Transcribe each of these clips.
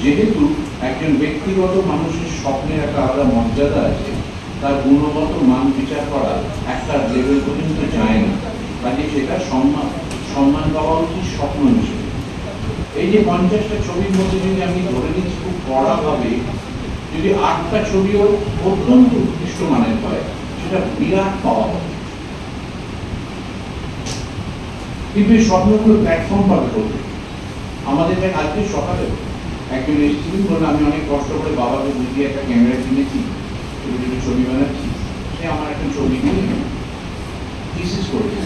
যেহেতু একজন ব্যক্তিগত মানুষের স্বপ্নের একটা আলাদা মর্যাদা আছে, তার গুণগত মান বিচার করা একটা লেভেল পর্যন্ত যায় না, কাজে সেটা সম্মান পাওয়া উচিত স্বপ্ন হিসেবে। এই যে 50টা ছবির মধ্যে যদি আমি ধরে নিচ্ছি খুব কড়াভাবে, যদি 8টা ছবিও অত্যন্ত উৎকৃষ্ট মানের হয়, সেটা বিরাট পাওয়া হবে। কিন্তু এই স্বপ্নগুলো প্ল্যাটফর্ম পাবে করবে। আমাদের আজকে সকালে একজন এসেছিলেন, বললেন আমি অনেক কষ্ট করে বাবাকে বুঝিয়ে একটা ক্যামেরা কিনেছি, ছোটো ছোটো ছবি বানাচ্ছি, সে আমার একটা ছবি কিনে থিসিস করেছে।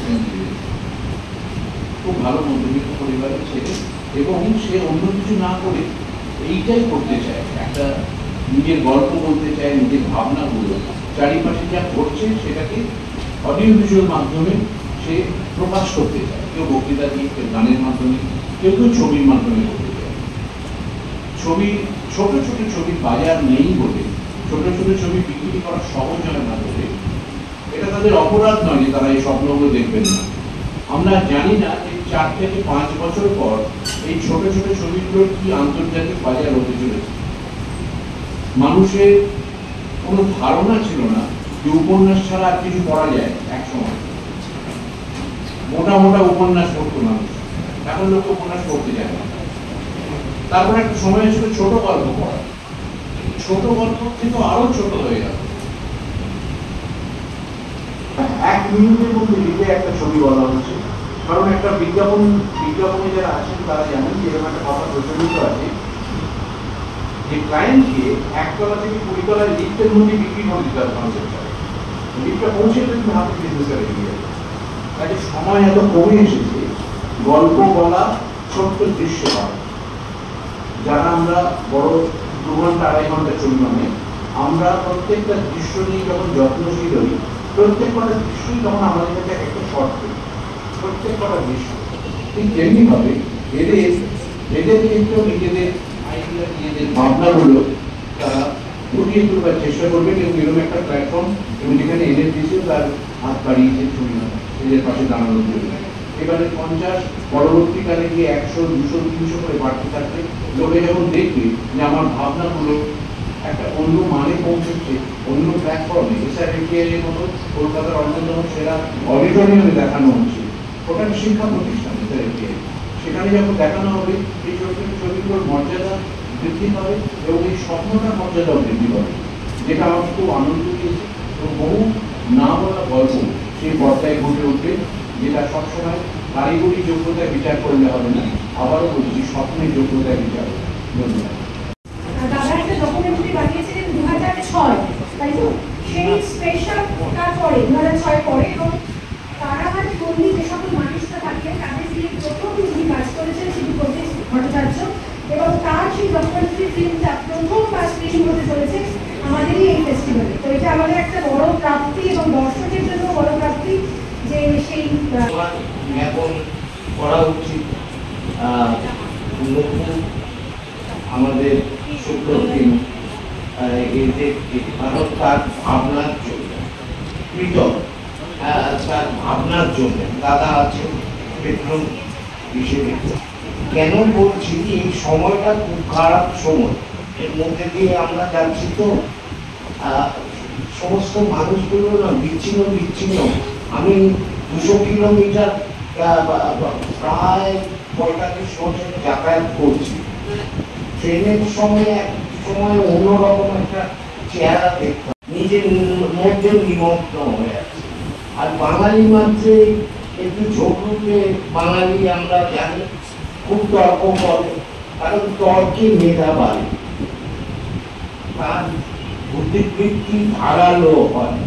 খুব ভালো মধ্যবিত্ত পরিবারের ছেলে, এবং সে অন্য কিছু না করে এইটাই করতে চায়, একটা নিজের গল্প বলতে চায়, নিজের ভাবনাগুলো চারিপাশে যা ঘটছে সেটাকে অডিও ভিজুয়াল মাধ্যমে সে প্রকাশ করতে চায়। কেউ বক্তৃতা দিয়ে, কেউ গানের মাধ্যমে, কেউ কেউ ছবির মাধ্যমে করতে চায়। ছবি, ছোট ছোট ছবির বাজার নেই বলে, ছোট ছোট ছবি বিক্রি করা সহজ হয় না বলে, এটা তাদের অপরাধ নয় যে তারা এই স্বপ্নগুলো দেখবেন না। আমরা জানি না যে 4 থেকে 5 বছর পর এই ছোট ছোট ছবিগুলোর কি আন্তর্জাতিক বাজার হতে চলেছে। মানুষের কোনো ধারণা ছিল না যে উপন্যাস ছাড়া আর কিছু পড়া যায়। এক সময় মোটা মোটা উপন্যাস পড়তো মানুষ, এখন লোক উপন্যাস পড়তে যায় না। তারপর একটা সময় ছিল ছোট গল্প পড়া, ছোট গল্প থেকে আরো ছোট হয়ে গেল। 1 মিনিটের মধ্যে লিখে একটা ছবি বলা হচ্ছে, কারণ একটা বিজ্ঞাপনে যারা আছেন তারা জানেন যে এরকম একটা কথা প্রচলিত আছে যে ক্লায়েন্টকে 1 তলা থেকে 20 তলায় লিফটের মধ্যে বিক্রি করে দিতে হবে 50 টাকা। লিফটটা পৌঁছে কিন্তু হাতে বিজনেস করে দিয়ে যাবে। কাজে সময় এত কমে এসেছে গল্প বলা, ছোট্ট দৃশ্য পাওয়া। যারা আমরা বড় 2 ঘন্টা 2.5 ঘন্টা ছবি বানাই, আমরা প্রত্যেকটা দৃশ্য নিয়ে যখন যত্নশীল হই, প্রত্যেক কটা দৃশ্যই তখন আমাদের কাছে একটা শর্ট ফিল্ম, প্রত্যেক কটা দৃশ্য। ঠিক তেমনি ভাবে এদের কিন্তু নিজেদের আইডিয়া, নিজেদের ভাবনাগুলো তারা ফুটিয়ে তোলবার চেষ্টা করবেন, এবং এরকম একটা প্ল্যাটফর্ম, এবং যেখানে এদের দেশেও তার হাত বাড়িয়েছে ছবি এদের পাশে দাঁড়ানোর জন্য। এবারে 50, পরবর্তীকালে গিয়ে 100, 200, 300 করে বাড়তে থাকবে। লোকে যখন দেখবে যে আমার ভাবনাগুলো একটা অন্য মানে পৌঁছচ্ছে, অন্য প্ল্যাটফর্মে, এসআরএটিএর মতো কলকাতার অন্যতম সেরা অডিটোরিয়ামে দেখানো হচ্ছে, ওটা শিক্ষা প্রতিষ্ঠান এসআরএটিএর, সেখানে যখন দেখানো হবে এই ছোট ছোট ছবিগুলোর মর্যাদা বৃদ্ধি পাবে, এবং এই স্বপ্নটার মর্যাদাও বৃদ্ধি পাবে, যেটা আমাকে খুব আনন্দ দিয়েছে। এবং বহু না বলা গল্প সেই পর্দায় ঘটে উঠবে, যেটা সবসময় কারিগরি যোগ্যতায় বিচার করলে হবে না, আবারও বলছি স্বপ্নের যোগ্যতায় বিচার হবে। ধন্যবাদ। দাদা একটা ডকুমেন্টারি বানিয়েছিলেন 2006, তাই তো? সেই স্পেশাল তারপরে 2006 পরে, এবং তারাবাড়ি বন্দি যে সকল মানুষরা থাকেন তাদের দিয়ে প্রথম যিনি কাজ করেছেন তিনি প্রতীক ভট্টাচার্য, এবং তার সেই ডকুমেন্টারি ফিল্মটা প্রথমবার স্ক্রিনিং হতে চলেছে আমাদেরই এই ফেস্টিভ্যালে। তো এটা আমাদের একটা বড় প্রাপ্তি, এবং দর্শকের জন্য বড় প্রাপ্তি যে সেই জ্ঞাপন করা উচিত। আমাদের সুপ্রতিম ভারত তার ভাবনার জন্য পৃথক, তার ভাবনার জন্য দাদা আছেন পেট্রোল হিসেবে। কেন বলছি এই সময়টা খুব খারাপ সময়, এর মধ্যে দিয়ে আমরা যাচ্ছি। তো সমস্ত মানুষগুলো না বিচ্ছিন্ন। আমি 200 কিলোমিটার প্রায় 45 মিনিট যাতায়াত করছি। ট্রেনের সময় এক সময় অন্যরকম একটা চেহারা দেখতাম, নিজের মধ্যে নিমগ্ন হয়ে আছে। আর বাঙালি মাত্রে একটু ঝোঁকুতে বাঙালি আমরা জানি খুব তর্ক করে, কারণ তর্কে মেধা বাড়ে, তার বুদ্ধিবৃত্তি ধারালো হয়,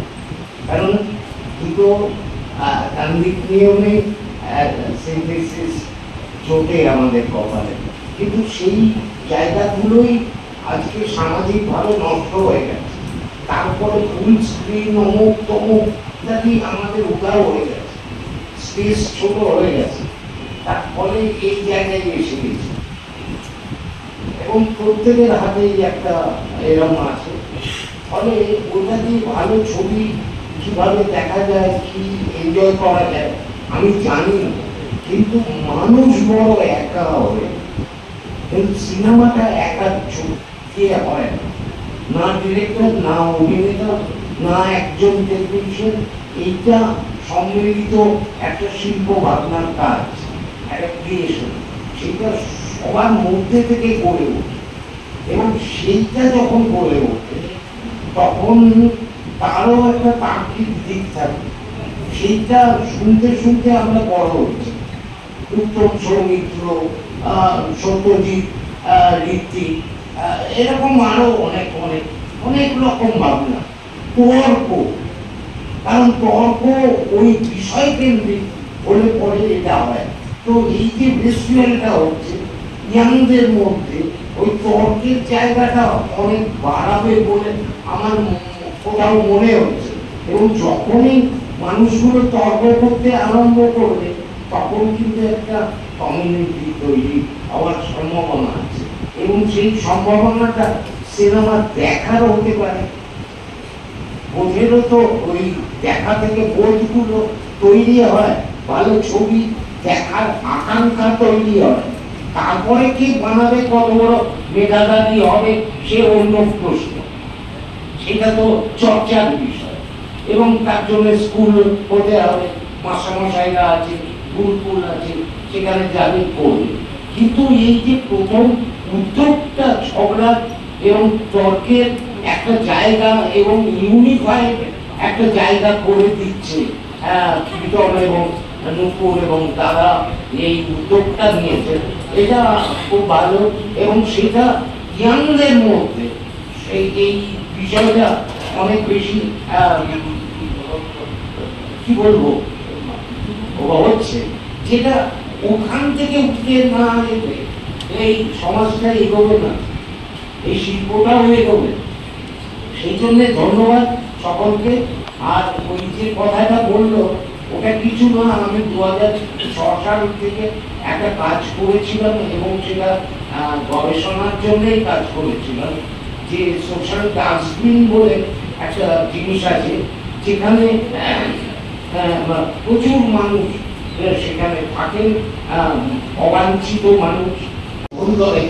কারণ দুটো তান্ত্রিক নিয়মে সিনথেসিস জোটে আমাদের কপালে। কিন্তু সেই জায়গাগুলোই আজকে সামাজিকভাবে নষ্ট হয়ে গেছে। তারপরে ফুল স্ক্রিন, অমুক তমুক ইত্যাদি আমাদের উদার হয়ে গেছে, স্পেস ছোট হয়ে গেছে, তার ফলে এই জায়গায় এসে গেছে। এবং প্রত্যেকের হাতেই একটা এরকম আছে, ফলে ওটা দিয়ে ভালো ছবি কিভাবে দেখা যায়, কি এনজয় করা যায় আমি জানি না। কিন্তু মানুষ বড় একা হবে, কিন্তু সিনেমাটা একা দিয়ে হয় না, না ডিরেক্টর, না অভিনেতা, না একজন টেকনিশিয়ান, এইটা সম্মিলিত একটা শিল্প ভাবনার কাজ, একটা ক্রিয়েশন, সেটা সবার মধ্যে থেকে গড়ে ওঠে। এবং সেইটা যখন গড়ে ওঠে তখন তারও একটা তার্কিক দিক থাকে, সেইটা শুনতে শুনতে আমরা বড় হচ্ছি। উত্তম সৌমিত্র, সত্যজিৎ, ঋত্বিক, এরকম আরো অনেক অনেক অনেক রকম ভাবনা, তর্ক, কারণ তর্ক ওই বিষয় কেন্দ্রিক হলে পরে এটা হয়। তো এই যে ফেস্টিভ্যালটা হচ্ছে ইয়াংদের মধ্যে ওই তর্কের জায়গাটা অনেক বাড়াবে বলে আমার কোথাও মনে হচ্ছে। এবং যখনই মানুষগুলো তর্ক করতে আরম্ভ করবে তখন কিন্তু একটা কমিউনিটি তৈরি হওয়ার সম্ভাবনা আছে, এবং সেই সম্ভাবনাটা সিনেমা দেখার হতে পারে। বোধেরও তো ওই দেখা থেকে বোধগুলো তৈরি হয়, ভালো ছবি দেখার আকাঙ্ক্ষা তৈরি হয়। তারপরে কি বানাবে, কত বড় মেধাদারি হবে সে অন্য প্রশ্ন, সেটা তো চর্চার বিষয়। এবং তার জন্য স্কুল হতে হবে, মাস্টারমশাইরা আছে, গুরুকুল আছে, সেখানে যাবে করবে। কিন্তু এই যে প্রথম উদ্যোগটা ঝগড়া এবং তর্কের একটা জায়গা এবং ইউনিফাইড একটা জায়গা করে দিচ্ছে কীর্তন এবং নূপুর এবং তারা এই উদ্যোগটা নিয়েছে, এটা খুব ভালো। এবং সেটা ইয়াংদের মধ্যে এই বিষয়টা অনেক বেশি কি বলবো হচ্ছে, যেটা ওখান থেকে উঠে না এলে এই সমাজটা এগোবে না, এই শিল্পটাও এগোবে। সেই জন্য ধন্যবাদ সকলকে। আর ওই যে কথাটা বললো ওটা কিছু না, আমি 2006 সাল থেকে একটা কাজ করেছিলাম এবং সেটা গবেষণার জন্যই কাজ করেছিলাম, যে সোশ্যাল ডাস্টবিন বলে একটা জিনিস আছে, যেখানে প্রচুর মানুষ সেখানে থাকেন, অবাঞ্ছিত মানুষ ধরে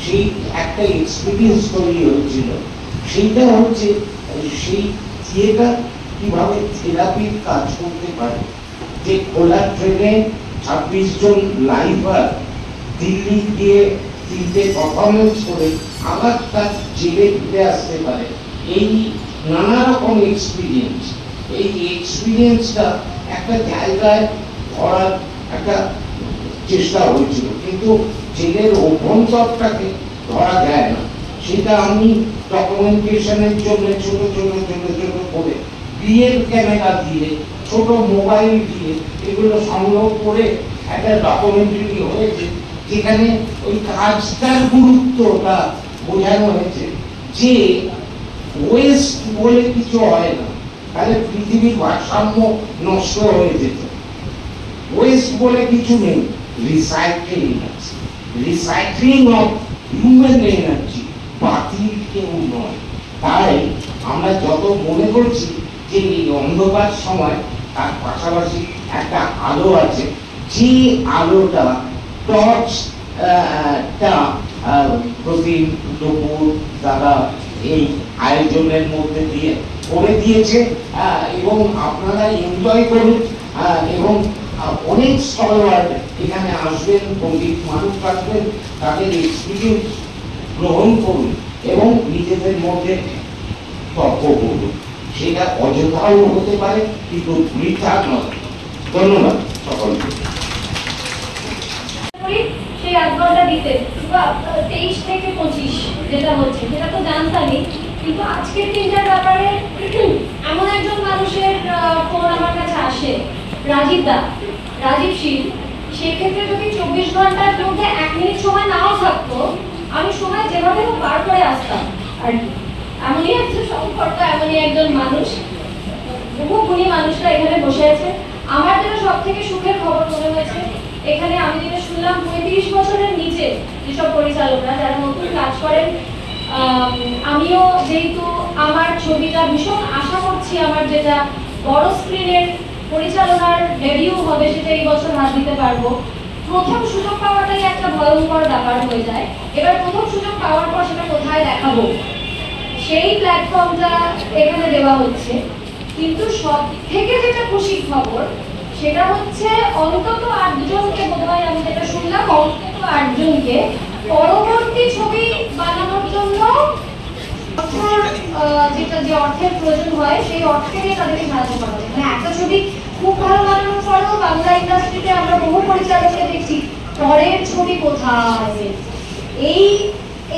সেই একটা এক্সপিরিয়েন্স তৈরি হয়েছিল। সেইটা হচ্ছে সেই থিয়েটার কিভাবে থেরাপির কাজ করতে পারে। যে খোলা ট্রেনে 26 জন লাইভার দিল্লি গিয়ে 3টে পারফরমেন্স করে আবার তার জেলে ফিরে আসতে পারে, এই নানা রকম এক্সপিরিয়েন্স, এই এক্সপিরিয়েন্সটা একটা জায়গায় করার একটা চেষ্টা হয়েছিল, কিন্তু জেলের অভ্যন্তরটাকে ধরা যায় না। সেটা আমি ডকুমেন্টেশনের জন্য ছোট ছোট ছোট ছোট করে বিয়ের ক্যামেরা দিয়ে, ছোট মোবাইল দিয়ে এগুলো সংগ্রহ করে একটা ডকুমেন্টারি হয়েছে, যেখানে ওই কাজটার গুরুত্বটা বোঝানো হয়েছে যে ওয়েস্ট বলে কিছু হয় না, তাহলে পৃথিবীর ভারসাম্য নষ্ট হয়ে যেত। ওয়েস্ট বলে কিছু নেই, রিসাইক্লিং আছে, রিসাইক্লিং অফ হিউম্যান এনার্জি, বাতিল কেউ নয়। তাই আমরা যত মনে করছি যে এই অন্ধকার সময় তার পাশাপাশি একটা আলো আছে, যে আলোটা টর্চ প্রতিদিন দুপুর তারা এই আয়োজনের মধ্যে দিয়ে করে দিয়েছে, এবং আপনারা এনজয় করুন। এবং অনেক স্কলার এখানে আসবেন, পণ্ডিত মানুষ আসবেন, তাদের এক্সপিরিয়েন্স গ্রহণ করুন এবং নিজেদের মধ্যে তর্ক করুন। সেটা অযথাও হতে পারে কিন্তু বৃথা নয়। ধন্যবাদ সকলকে। সেই 8 ঘন্টা দিতে 23 থেকে 25 যেটা হচ্ছে সেটা তো জানতামই, কিন্তু আজকের দিনটার ব্যাপারে এমন একজন মানুষের ফোন আমার কাছে আসে, রাজীব শীল। সেক্ষেত্রে যদি 24 ঘন্টার মধ্যে 1 মিনিট সময় নাও থাকতো, আমি সময় যেভাবে পার করে আসতাম আর কি। এমনই একজন সংকট, এমনই একজন মানুষ, বহু গুণী মানুষরা এখানে বসে আছে। আমার যেটা সব থেকে সুখের খবর মনে হয়েছে, এখানে আমি যেটা শুনলাম 35 বছরের নিচে যেসব পরিচালকরা যারা নতুন কাজ করেন, আমিও যেহেতু আমার ছবিটা ভীষণ আশা করছি, আমার যেটা বড় স্ক্রিনের পরিচালনার ডেবিউ হবে সেটা এই বছর হাত দিতে পারবো, প্রথম সুযোগ পাওয়াটাই একটা ভয়ঙ্কর ব্যাপার হয়ে যায়। এবার প্রথম সুযোগ পাওয়ার পর সেটা কোথায় দেখাবো, সেই প্ল্যাটফর্মটা এখানে দেওয়া হচ্ছে। কিন্তু সব থেকে যেটা খুশির খবর সেটা হচ্ছে অন্তত 8 জনকে, বোধহয় আমি যেটা শুনলাম, অন্তত 8 জনকে পরবর্তী ছবি বানানোর জন্য যেটা যে অর্থের প্রয়োজন হয় সেই অর্থে তাদেরকে সাহায্য করা হবে। মানে একটা ছবি খুব ভালো বানানোর পরেও বাংলা ইন্ডাস্ট্রিতে আমরা বহু পরিচালককে দেখছি পরের ছবি কোথায়,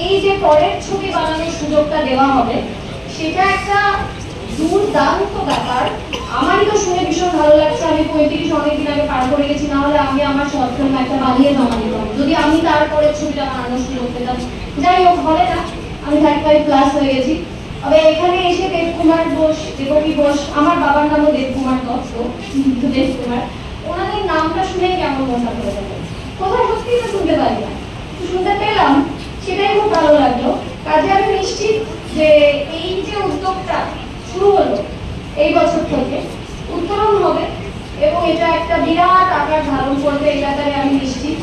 এই যে পরের ছবি বানানোর সুযোগটা দেওয়া হবে সেটা একটা দুর্দান্ত ব্যাপার। আমারই তো শুনে ভীষণ ভালো লাগছে। আমি 35 অনেকদিন আগে পার করে গেছি, না হলে আমি আমার শর্ট ফিল্ম একটা বানিয়ে জমা দিতাম যদি আমি তারপরে ছবিটা বানানোর সুযোগ পেতাম। যাই হোক, হবে না, আমি 35+ হয়ে গেছি। তবে এখানে এসে দেবকুমার বোস, দেবকী বোস, আমার বাবার নামও দেবকুমার দত্ত, দেবকুমার, ওনাদের নামটা শুনে কেমন মনটা করে যাবে, কোথাও সত্যিই তো শুনতে পারি না, শুনতে পেলাম, সেটাই খুব ভালো লাগলো। কাজে আমি নিশ্চিত যে এই যে উদ্যোগটা শুরু হলো এই বছর থেকে উত্তরণ হবে এবং এটা একটা বিরাট আকার ধারণ করবে, এই ব্যাপারে আমি নিশ্চিত।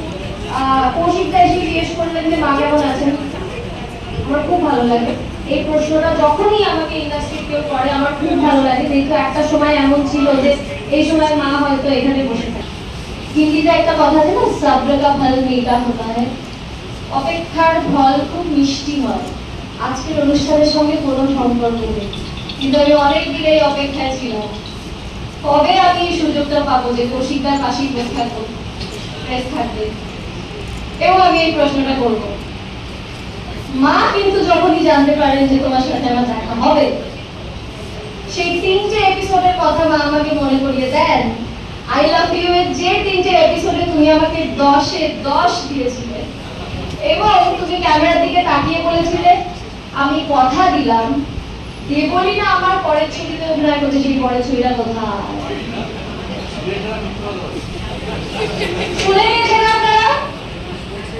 কৌশিকদা এসে জিজ্ঞেস করলেন যে মা কেমন আছেন, আমার খুব ভালো লাগে। এই প্রশ্নটা যখনই আমাকে ইন্ডাস্ট্রি কেউ করে আমার খুব ভালো লাগে, যেহেতু একটা সময় এমন ছিল যে এই সময় মা হয়তো এখানে বসে থাকে। হিন্দিতে একটা কথা আছে না, সব্র কা ফল মিঠা হোতা হ্যায়, অপেক্ষার ফল খুব মিষ্টি হয়। আজকের অনুষ্ঠানের সঙ্গে কোনো সম্পর্ক নেই, কিন্তু আমি অনেক দিন এই অপেক্ষায় ছিলাম কবে আমি এই সুযোগটা পাবো যে কৌশিকদার পাশেই বসে থাকবো, প্রেস থাকবে এবং আমি এই প্রশ্নটা করবো। মা কিন্তু যখনই জানতে পারেন যে তোমার সাথে আমার দেখা হবে, সেই 3টে এপিসোডের কথা মা আমাকে মনে করিয়ে দেন। আই লাভ ইউ এর যে 3টে এপিসোডে তুমি আমাকে 10-এ 10 দিয়েছিলে এবং তুমি ক্যামেরার দিকে তাকিয়ে বলেছিলে আমি কথা দিলাম দিয়ে বলি না আমার পরের ছবিতে অভিনয় করছে, সেই পরের ছবিটা কোথায় শুনে গেছেন আপনারা?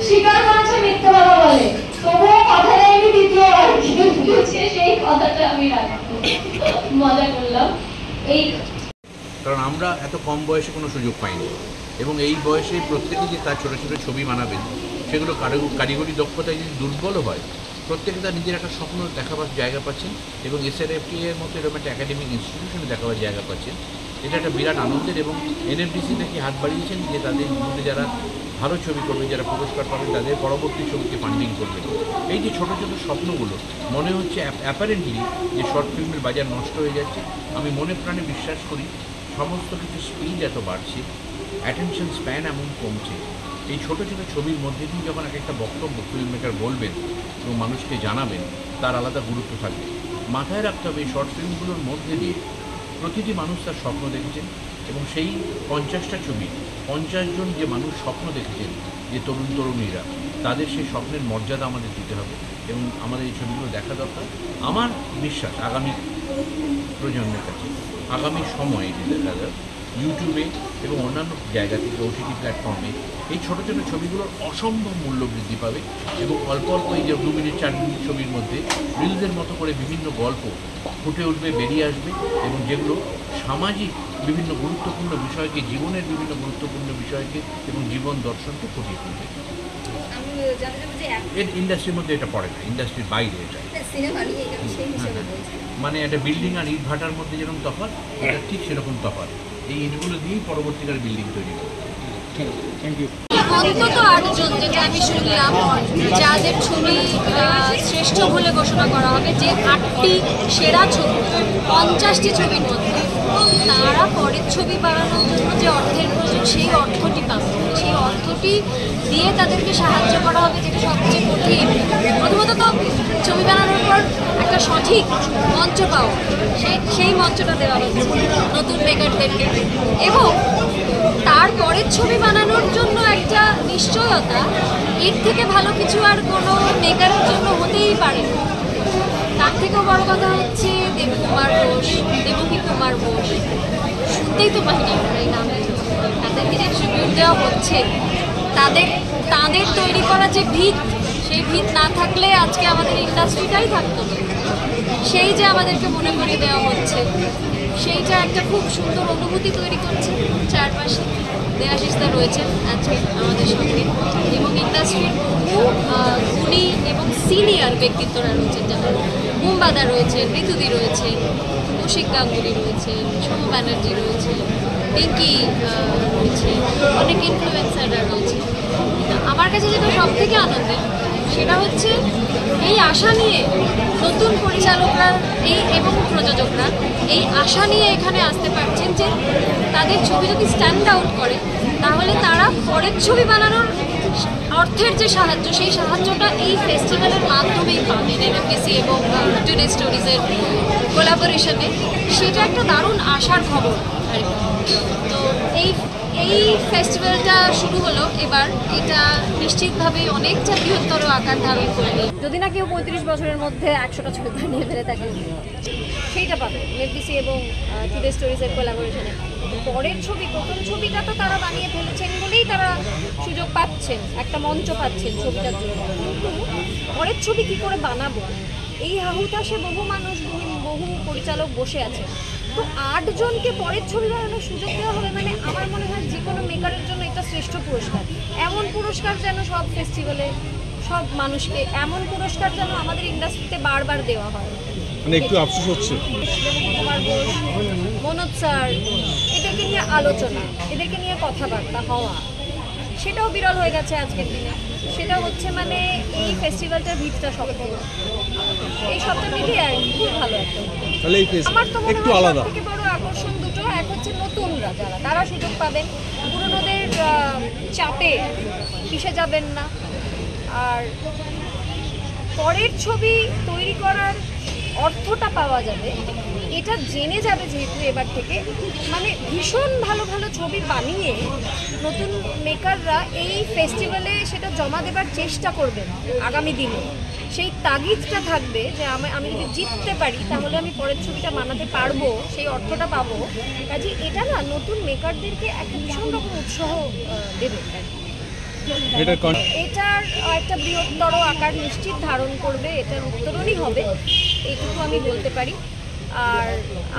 স্বীকার করেছে মিথ্যা কথা বলে, তবুও কথাটা আমি দ্বিতীয়বার বুঝে সেই কথাটা আমি রাখবো। মজা করলাম। এই কারণ আমরা এত কম বয়সে কোনো সুযোগ পাইনি এবং এই বয়সে প্রত্যেকে যে তার ছোটো ছোটো ছবি বানাবেন সেগুলো কারিগরি দক্ষতায় যদি দুর্বলও হয়, প্রত্যেকে তার নিজের একটা স্বপ্ন দেখাবার জায়গা পাচ্ছেন এবং SRFT এর মতো এরকম একটা একাডেমিক ইনস্টিটিউশনে দেখাবার জায়গা পাচ্ছেন। এটা একটা বিরাট আনন্দের এবং NFDC থেকে হাত বাড়িয়েছেন যে তাদের মধ্যে যারা ভালো ছবি করবে, যারা পুরস্কার পাবেন তাদের পরবর্তী ছবিকে ফান্ডিং করবেন। এই যে ছোটো ছোটো স্বপ্নগুলো মনে হচ্ছে অ্যাপারেন্টলি যে শর্ট ফিল্মের বাজার নষ্ট হয়ে যাচ্ছে। আমি মনে প্রাণে বিশ্বাস করি সমস্ত কিছু স্পিড এত বাড়ছে, অ্যাটেনশন স্প্যান এমন কমছে, এই ছোটো ছোটো ছবির মধ্যে দিয়ে যখন একটা বক্তব্য ফিল্ম মেকার বলবেন এবং মানুষকে জানাবেন তার আলাদা গুরুত্ব থাকবে। মাথায় রাখতে হবে এই শর্ট ফিল্মগুলোর মধ্যে দিয়ে প্রতিটি মানুষ তার স্বপ্ন দেখেছেন এবং সেই 50টা ছবি 50 জন যে মানুষ স্বপ্ন দেখেছেন, যে তরুণ তরুণীরা, তাদের সেই স্বপ্নের মর্যাদা আমাদের দিতে হবে এবং আমাদের এই ছবিগুলো দেখা দরকার। আমার বিশ্বাস আগামী প্রজন্মের কাছে আগামী সময়ে যে দেখা যায় ইউটিউবে এবং অন্যান্য জায়গা থেকে OTT প্ল্যাটফর্মে এই ছোটো ছোটো ছবিগুলোর অসম্ভব মূল্য বৃদ্ধি পাবে এবং অল্প অল্প এই যে 2 মিনিট 4 মিনিট ছবির মধ্যে রিলসের মতো করে বিভিন্ন গল্প ফুটে উঠবে, বেরিয়ে আসবে এবং যেগুলো সামাজিক বিভিন্ন গুরুত্বপূর্ণ বিষয়কে, জীবনের বিভিন্ন গুরুত্বপূর্ণ বিষয়কে এবং জীবন দর্শনকে ফুটিয়ে তুলবে। এর ইন্ডাস্ট্রির মধ্যে এটা পড়ে না, ইন্ডাস্ট্রির বাইরে এটা। মানে একটা বিল্ডিং আর ইট ভাটার মধ্যে যেরকম তফাৎ, এটা ঠিক সেরকম তফাৎ। এই ইটগুলো দিয়েই পরবর্তীকালে বিল্ডিং তৈরি হবে। Thank you. অন্তত 8 জন, যেটা আমি শুনলাম, যাদের ছবি শ্রেষ্ঠ বলে ঘোষণা করা হবে, যে 8টি সেরা ছবি 50টি ছবির মধ্যে, তারা পরের ছবি বানানোর জন্য যে অর্থের প্রয়োজন সেই অর্থটি পাবে, সেই অর্থটি দিয়ে তাদেরকে সাহায্য করা হবে, যেটা সবচেয়ে কঠিন। প্রথমত তো ছবি বানানোর পর একটা সঠিক মঞ্চ পাওয়া, সেই মঞ্চটা দেওয়া হচ্ছে নতুন মেকারদেরকে এবং তারপরের ছবি বানানোর জন্য একটা নিশ্চয়তা, এর থেকে ভালো কিছু আর কোনো মেকারের জন্য হতেই পারে না। তার থেকেও বড় কথা হচ্ছে দেবকুমার বোস, দেবকী কুমার বোস, শুনতেই তো পাই না এই নামে, তাদেরকে যে ট্রিবিউট দেওয়া হচ্ছে, তাদের তৈরি করা যে ভিত, সেই ভিত না থাকলে আজকে আমাদের ইন্ডাস্ট্রিটাই থাকতো না। সেই যে আমাদেরকে মনে করিয়ে দেওয়া হচ্ছে, সেইটা একটা খুব সুন্দর অনুভূতি তৈরি করছে। চারপাশে দেয়াশিসদা রয়েছেন আজকে আমাদের সঙ্গে, এবং ইন্ডাস্ট্রির বহু গুণী এবং সিনিয়র ব্যক্তিত্বরা রয়েছেন, যেমন মুম্বাদা রয়েছেন, ঋতুদি রয়েছেন, কৌশিক গাঙ্গুলি রয়েছেন, সোম ব্যানার্জি রয়েছে, পিঙ্কি রয়েছে, অনেক ইনফ্লুয়েন্সাররা রয়েছে। আমার কাছে যেটা সব থেকে আনন্দের সেটা হচ্ছে এই আশা নিয়ে নতুন পরিচালকরা এবং প্রযোজকরা এই আশা নিয়ে এখানে আসতে পারছেন যে তাদের ছবি যদি স্ট্যান্ড আউট করে তাহলে তারা পরের ছবি বানানোর অর্থের যে সাহায্য, সেই সাহায্যটা এই ফেস্টিভ্যালের মাধ্যমেই পাবেন। এনএফডিসি এবং টুডে স্টোরিজের কোলাবোরেশনে সেটা একটা দারুণ আশার খবর আর কি। তো এই ফেস্টিভ্যালটা শুরু হলো এবার, এটা নিশ্চিতভাবেই অনেকটা বৃহত্তর আকার ধারণ করবে। যদি না কেউ 35 বছরের মধ্যে 100টা ছবি বানিয়ে ফেলে থাকে, সেইটা পাবে এনএফডিসি এবং টুডে স্টোরিজের কোলাবোরেশনে। পরের ছবি, প্রথম ছবিটা তো তারা বানিয়ে ফেলেছেন বলেই তারা সুযোগ পাচ্ছেন, একটা মঞ্চ পাচ্ছেন ছবিটার জন্য। কিন্তু পরের ছবি কী করে বানাবো, এই হাহুতাশে বহু মানুষ, বহু পরিচালক বসে আছে। তো 8 জনকে পরের ছবি বানানোর সুযোগ দেওয়া হবে, মানে আমার মনে হয় যে কোনো মেকারের জন্য এটা শ্রেষ্ঠ পুরস্কার। এমন পুরস্কার যেন সব ফেস্টিভ্যালে সব মানুষকে, এমন পুরস্কার যেন আমাদের ইন্ডাস্ট্রিতে বারবার দেওয়া হয়। মানে একটু আফসোস হচ্ছে কুমার ঘোষ, মনোজ স্যার, এদেরকে নিয়ে আলোচনা, এদেরকে নিয়ে কথাবার্তা হওয়া, সেটাও বিরল হয়ে গেছে আজকের দিনে। সেটা হচ্ছে মানে এই ফেস্টিভ্যালটার ভিতটা শক্ত, এই সবটা মিলিয়ে আর খুব ভালো একটা। তাহলে এই ফেস আমার তো মনে একটু হয় আলাদা। সবথেকে বড় আকর্ষণ দুটো, এক হচ্ছে নতুনরা যারা, তারা সুযোগ পাবেন, পুরনোদের চাপে পিষে যাবেন না। আর পরের ছবি তৈরি করার অর্থটা পাওয়া যাবে, এটা জেনে যাবে যেহেতু এবার থেকে, মানে ভীষণ ভালো ভালো ছবি বানিয়ে নতুন মেকাররা এই ফেস্টিভ্যালে সেটা জমা দেবার চেষ্টা করবেন আগামী দিনে। সেই তাগিদটা থাকবে যে আমি যদি জিততে পারি তাহলে আমি পরের ছবিটা বানাতে পারবো, সেই অর্থটা পাবো। কাজে এটা না নতুন মেকারদেরকে একটা ভীষণ রকম উৎসাহ দেবে। এটার একটা বৃহত্তর আকার নিশ্চিত ধারণ করবে, এটার উত্তরণই হবে, এইটুকু আমি বলতে পারি। আর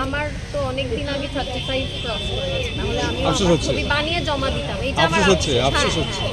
আমার তো অনেক দিন আগে 35 ক্রস করে গেছে, তাহলে আমি ছবি বানিয়ে জমা দিতাম, এটা আমার আফসোস হচ্ছে।